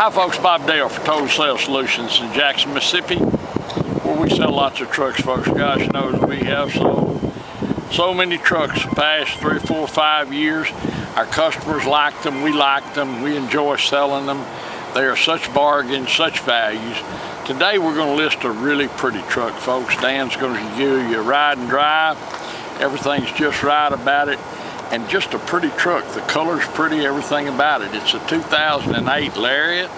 Hi folks, Bob Dale for Total Sales Solutions in Jackson, Mississippi, where we sell lots of trucks, folks. Gosh knows we have so many trucks the past 3, 4, 5 years. Our customers like them, we like them, we enjoy selling them. They are such bargains, such values. Today we're going to list a really pretty truck, folks. Dan's going to give you a ride and drive. Everything's just right about it. And just a pretty truck. The color's pretty, everything about it. It's a 2008 Lariat,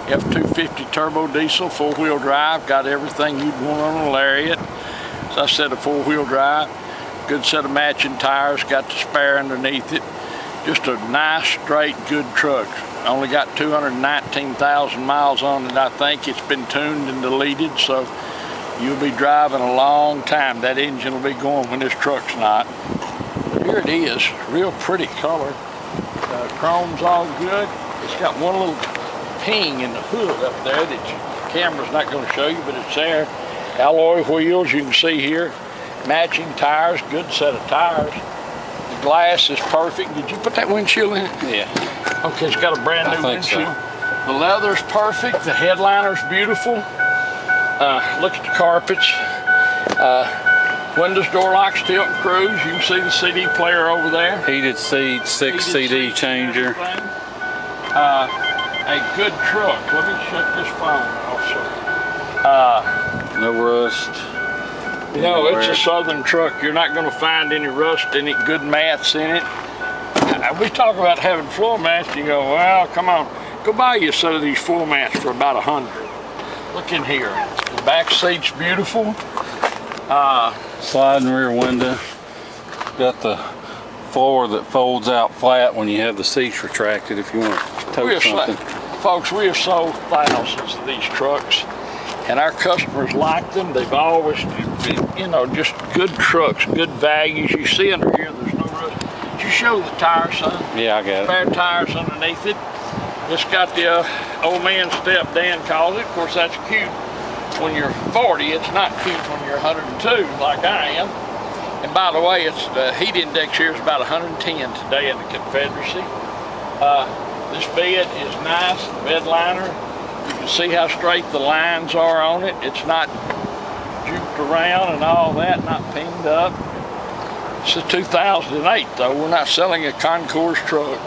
F250 turbo diesel, 4-wheel drive. Got everything you'd want on a Lariat. As I said, a 4-wheel drive. Good set of matching tires, got the spare underneath it. Just a nice, straight, good truck. Only got 219,000 miles on it, I think. It's been tuned and deleted, so you'll be driving a long time. That engine will be going when this truck's not. Here it is, real pretty color. Chrome's all good. It's got one little ping in the hood up there that the camera's not going to show you, but it's there. Alloy wheels, you can see here. Matching tires, good set of tires. The glass is perfect. Did you put that windshield in? Yeah. Okay, it's got a brand new windshield. So. The leather's perfect. The headliner's beautiful. Look at the carpets. Windows, door locks, tilt and cruise. You can see the CD player over there. Heated seats, 6 CD changer. A good truck. Let me shut this phone off, sir. No rust. No, it's a Southern truck. You're not going to find any rust in it, good mats in it. We talk about having floor mats. You go, well, come on. Go buy you a set of these floor mats for about $100. Look in here. The back seat's beautiful. Sliding rear window. Got the floor that folds out flat when you have the seats retracted if you want to tote something. Folks, we have sold thousands of these trucks, and our customers like them. They've always been, you know, just good trucks, good values. You see under here, there's no rust. Did you show the tires, son? Yeah, I got it. Spare tires underneath it. It's got the old man step, Dan calls it. Of course, that's cute. When you're 40, it's not cute when you're 102 like I am. And by the way, it's the heat index here is about 110 today in the Confederacy. This bed is nice, the bed liner. You can see how straight the lines are on it. It's not juked around and all that, not pinged up. It's a 2008 though. We're not selling a concours truck,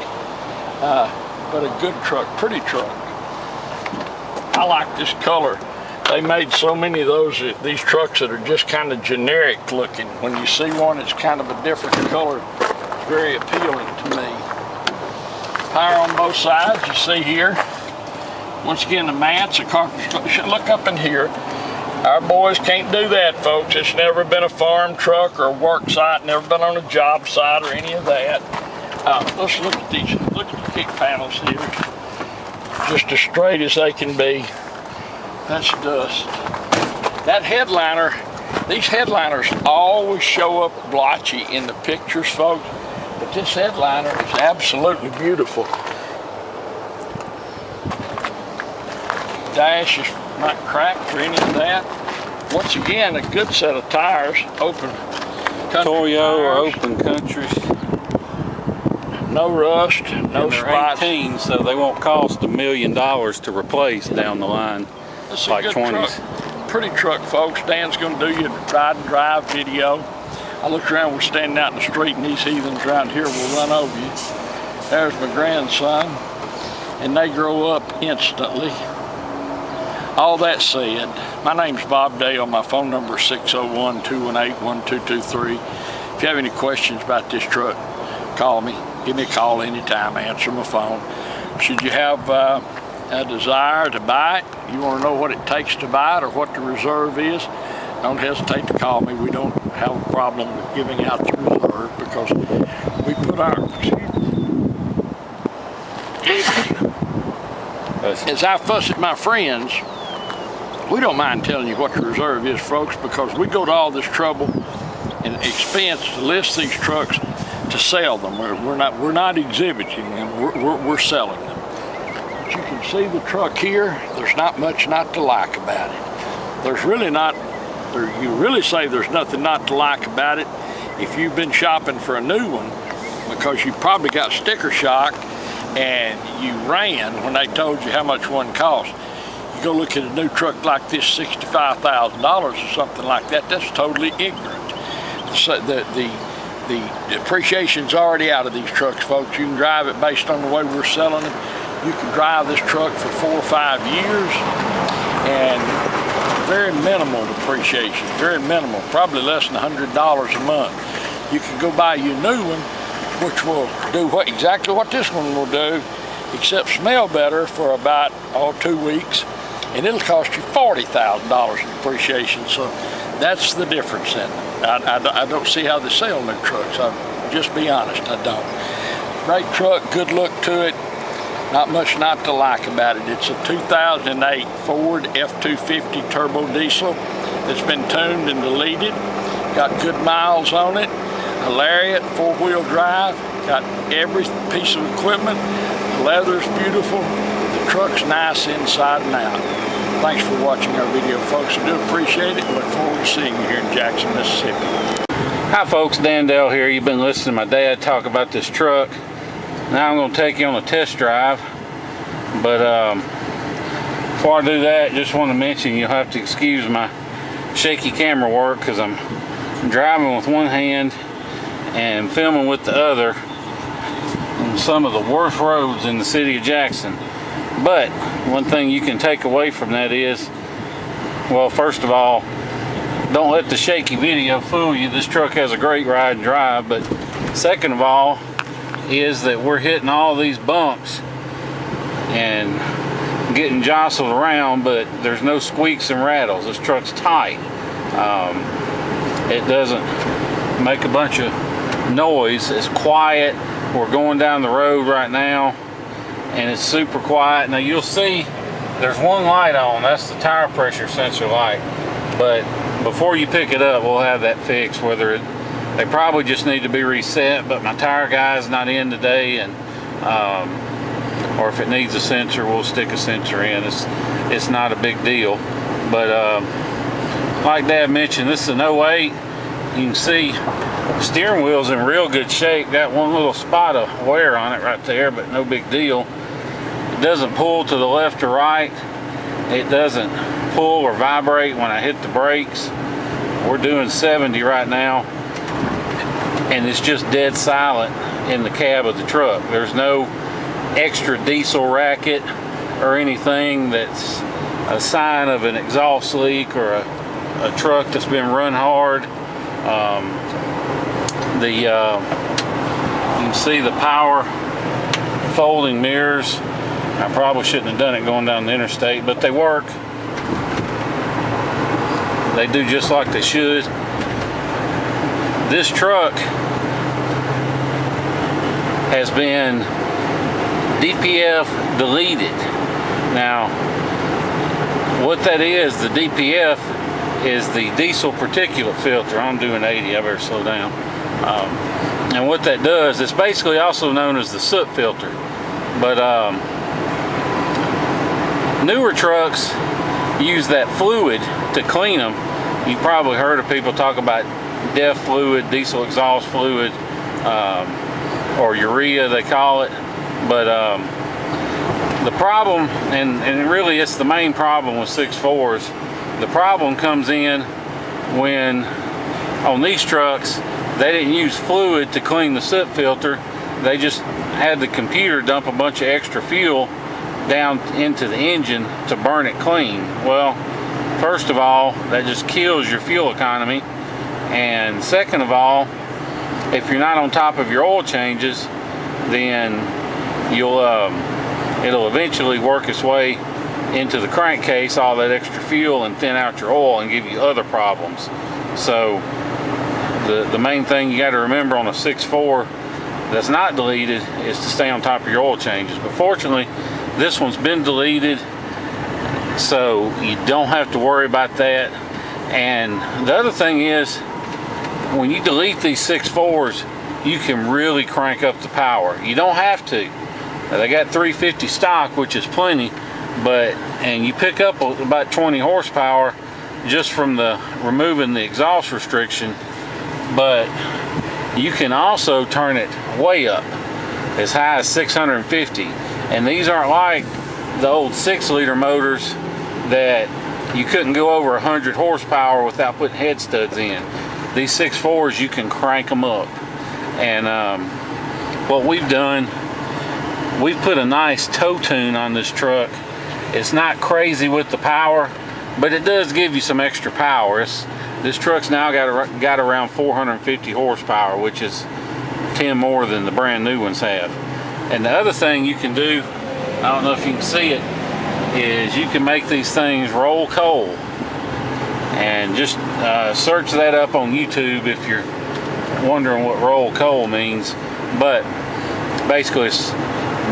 but a good truck, pretty truck. I like this color. They made so many of these trucks that are just kind of generic looking. When you see one that's kind of a different color, it's very appealing to me. Power on both sides, you see here. Once again, the mats, the carpets, look up in here. Our boys can't do that, folks. It's never been a farm truck or a work site, never been on a job site or any of that. Let's look at these, look at the kick panels here. Just as straight as they can be. That's dust. That headliner, these headliners always show up blotchy in the pictures, folks, but this headliner is absolutely beautiful. Dash is not cracked or any of that. Once again, a good set of tires, open country Toyo or tires. open countries. No rust, no spots. 18, so they won't cost $1 million to replace down the line. This is like a good 20s. truck. Pretty truck, folks. Dan's going to do you a ride and drive video. I look around, we're standing out in the street, and these heathens around here will run over you. There's my grandson, and they grow up instantly. All that said, my name's Bob Dale. My phone number is 601-218-1223. If you have any questions about this truck, call me. Give me a call anytime. Answer my phone. Should you have a desire to buy it, you want to know what it takes to buy it or what the reserve is, don't hesitate to call me. We don't have a problem with giving out the reserve because we put our, as I fuss at my friends, we don't mind telling you what the reserve is, folks, because we go to all this trouble and expense to list these trucks to sell them. We're not exhibiting them, we're selling them. You can see the truck here. There's not much not to like about it. There's really not, you really say there's nothing not to like about it if you've been shopping for a new one, because you probably got sticker shock and you ran when they told you how much one cost. You go look at a new truck like this, $65,000 or something like that, that's totally ignorant. So the depreciation's already out of these trucks, folks. You can drive it based on the way we're selling them. You can drive this truck for 4 or 5 years, and very minimal depreciation, very minimal, probably less than $100 a month. You can go buy you a new one, which will do exactly what this one will do, except smell better for about 2 weeks, and it'll cost you $40,000 in depreciation. So that's the difference in it. I don't see how they sell new trucks. I'll just be honest, I don't. Great truck, good look to it. Not much not to like about it. It's a 2008 Ford F250 turbo diesel that's been tuned and deleted. Got good miles on it. A Lariat 4-wheel drive. Got every piece of equipment. The leather's beautiful. The truck's nice inside and out. Thanks for watching our video, folks. I do appreciate it. Look forward to seeing you here in Jackson, Mississippi. Hi folks, Dan Dell here. You've been listening to my dad talk about this truck. Now I'm going to take you on a test drive, but before I do that, just want to mention you'll have to excuse my shaky camera work because I'm driving with one hand and filming with the other on some of the worst roads in the city of Jackson. But one thing you can take away from that is, well, first of all, don't let the shaky video fool you. This truck has a great ride and drive, but second of all is that we're hitting all these bumps and getting jostled around, but there's no squeaks and rattles. This truck's tight. It doesn't make a bunch of noise. It's quiet. We're going down the road right now and it's super quiet. Now you'll see there's one light on. That's the tire pressure sensor light, but before you pick it up, we'll have that fixed. They probably just need to be reset, but my tire guy's not in today, and or if it needs a sensor, we'll stick a sensor in. It's not a big deal. But like Dad mentioned, this is an 08. You can see the steering wheel's in real good shape. Got one little spot of wear on it right there, but no big deal. It doesn't pull to the left or right. It doesn't pull or vibrate when I hit the brakes. We're doing 70 right now, and it's just dead silent in the cab of the truck. There's no extra diesel racket or anything that's a sign of an exhaust leak or a truck that's been run hard. You can see the power folding mirrors. I probably shouldn't have done it going down the interstate, but they work. They do just like they should. This truck has been DPF deleted. Now, what that is, the DPF is the diesel particulate filter. I'm doing 80, I better slow down. And what that does, it's basically also known as the soot filter. But newer trucks use that fluid to clean them. You've probably heard of people talk about DEF fluid, diesel exhaust fluid, or urea they call it. But the problem, and really it's the main problem with 6.4s, the problem comes in when on these trucks they didn't use fluid to clean the soot filter. They just had the computer dump a bunch of extra fuel down into the engine to burn it clean. Well, first of all, that just kills your fuel economy, and second of all, if you're not on top of your oil changes, then it'll eventually work its way into the crankcase, all that extra fuel, and thin out your oil and give you other problems. So the main thing you got to remember on a 6.4 that's not deleted is to stay on top of your oil changes. But fortunately, this one's been deleted, so you don't have to worry about that. And the other thing is, when you delete these 6.4s, you can really crank up the power. You don't have to. They got 350 stock, which is plenty, and you pick up about 20 horsepower just from removing the exhaust restriction. But you can also turn it way up. as high as 650. And these aren't like the old 6-liter motors that you couldn't go over 100 horsepower without putting head studs in. These 6.4s, you can crank them up. And what we've done, we've put a nice tow tune on this truck. It's not crazy with the power, but it does give you some extra power. This truck's now got around 450 horsepower, which is 10 more than the brand new ones have. And the other thing you can do, I don't know if you can see it, is you can make these things roll coal. And just search that up on YouTube if you're wondering what roll coal means. But basically it's,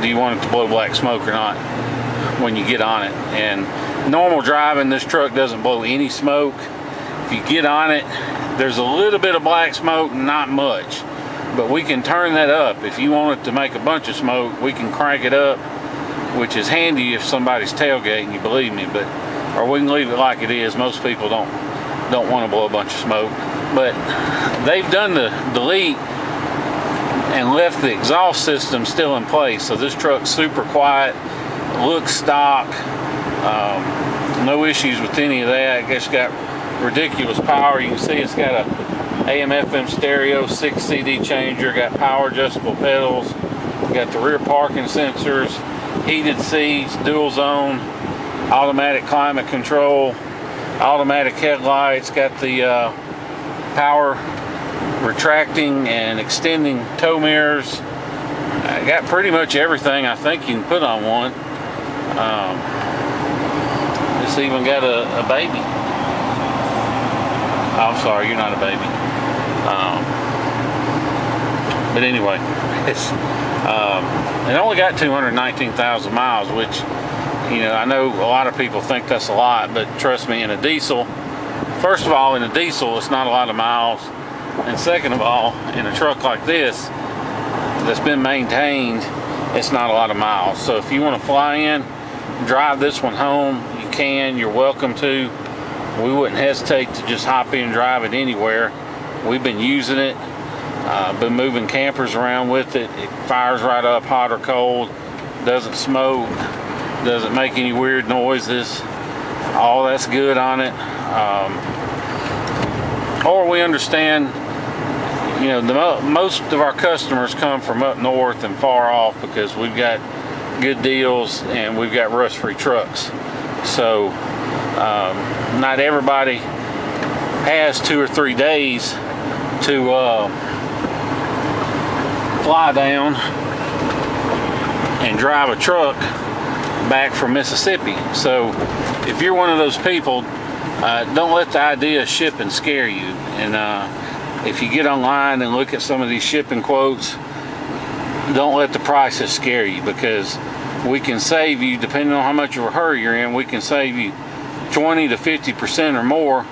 do you want it to blow black smoke or not when you get on it. And normal driving, this truck doesn't blow any smoke. If you get on it, there's a little bit of black smoke, not much. But we can turn that up. If you want it to make a bunch of smoke, we can crank it up, which is handy if somebody's tailgating you, believe me. But or we can leave it like it is. Most people don't want to blow a bunch of smoke. But they've done the delete and left the exhaust system still in place. So this truck's super quiet, looks stock, no issues with any of that. I guess got ridiculous power. You can see it's got a AM/FM stereo, 6 CD changer, got power adjustable pedals, got the rear parking sensors, heated seats, dual zone, automatic climate control, automatic headlights, got the power retracting and extending tow mirrors. I got pretty much everything I think you can put on one. This even got a baby. Oh, I'm sorry, you're not a baby. But anyway, it only got 219,000 miles, which, you know, I know a lot of people think that's a lot, but trust me, in a diesel, first of all, in a diesel, it's not a lot of miles. And second of all, in a truck like this, that's been maintained, it's not a lot of miles. So if you want to fly in, drive this one home, you can, you're welcome to. We wouldn't hesitate to just hop in and drive it anywhere. We've been using it, been moving campers around with it. It fires right up, hot or cold, doesn't smoke, doesn't make any weird noises. All that's good on it. Or we understand, you know, most of our customers come from up north and far off because we've got good deals and we've got rust-free trucks. So not everybody has 2 or 3 days to fly down and drive a truck back from Mississippi. So if you're one of those people, don't let the idea of shipping scare you. And if you get online and look at some of these shipping quotes, don't let the prices scare you, because we can save you, depending on how much of a hurry you're in, we can save you 20 to 50% or more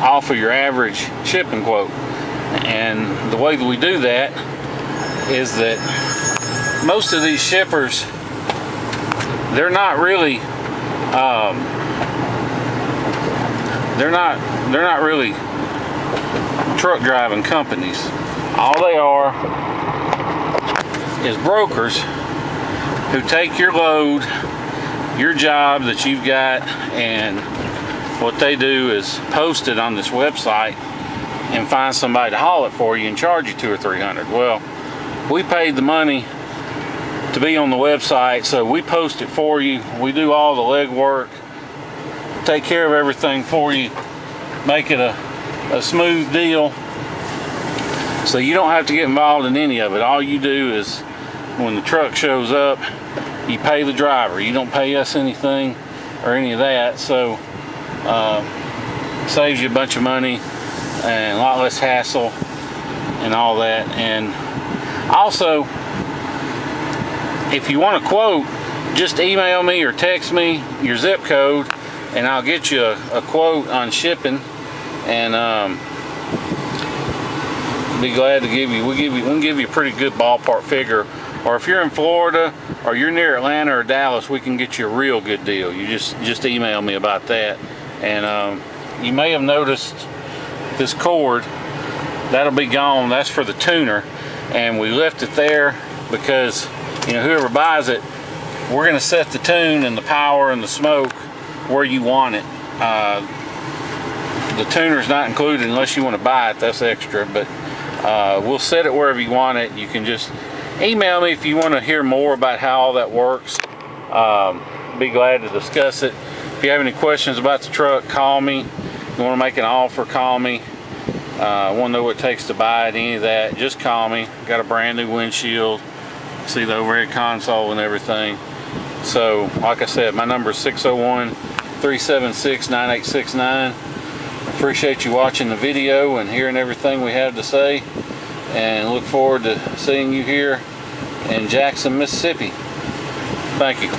off of your average shipping quote. And the way that we do that is that most of these shippers, they're not really they're not really truck driving companies. All they are is brokers who take your load, your job that you've got, and what they do is post it on this website and find somebody to haul it for you and charge you $200 or $300. Well, we paid the money to be on the website, so we post it for you. We do all the legwork, take care of everything for you, make it a smooth deal, so you don't have to get involved in any of it. All you do is, when the truck shows up, you pay the driver. You don't pay us anything or any of that. So saves you a bunch of money and a lot less hassle and all that. And also, if you want a quote, just email me or text me your zip code and I'll get you a quote on shipping, and be glad to give you, we can give you a pretty good ballpark figure. Or if you're in Florida or you're near Atlanta or Dallas, we can get you a real good deal. You just email me about that. And you may have noticed this cord, that'll be gone. That's for the tuner, and we left it there because, you know, whoever buys it, we're going to set the tune and the power and the smoke where you want it. The tuner's not included unless you want to buy it. That's extra, but we'll set it wherever you want it. You can just email me if you want to hear more about how all that works. Be glad to discuss it. If you have any questions about the truck, call me. If you want to make an offer, call me. Want to know what it takes to buy it, any of that, just call me. Got a brand new windshield. See the overhead console and everything. So, like I said, my number is 601-376-9869. Appreciate you watching the video and hearing everything we have to say, and look forward to seeing you here in Jackson, Mississippi. Thank you.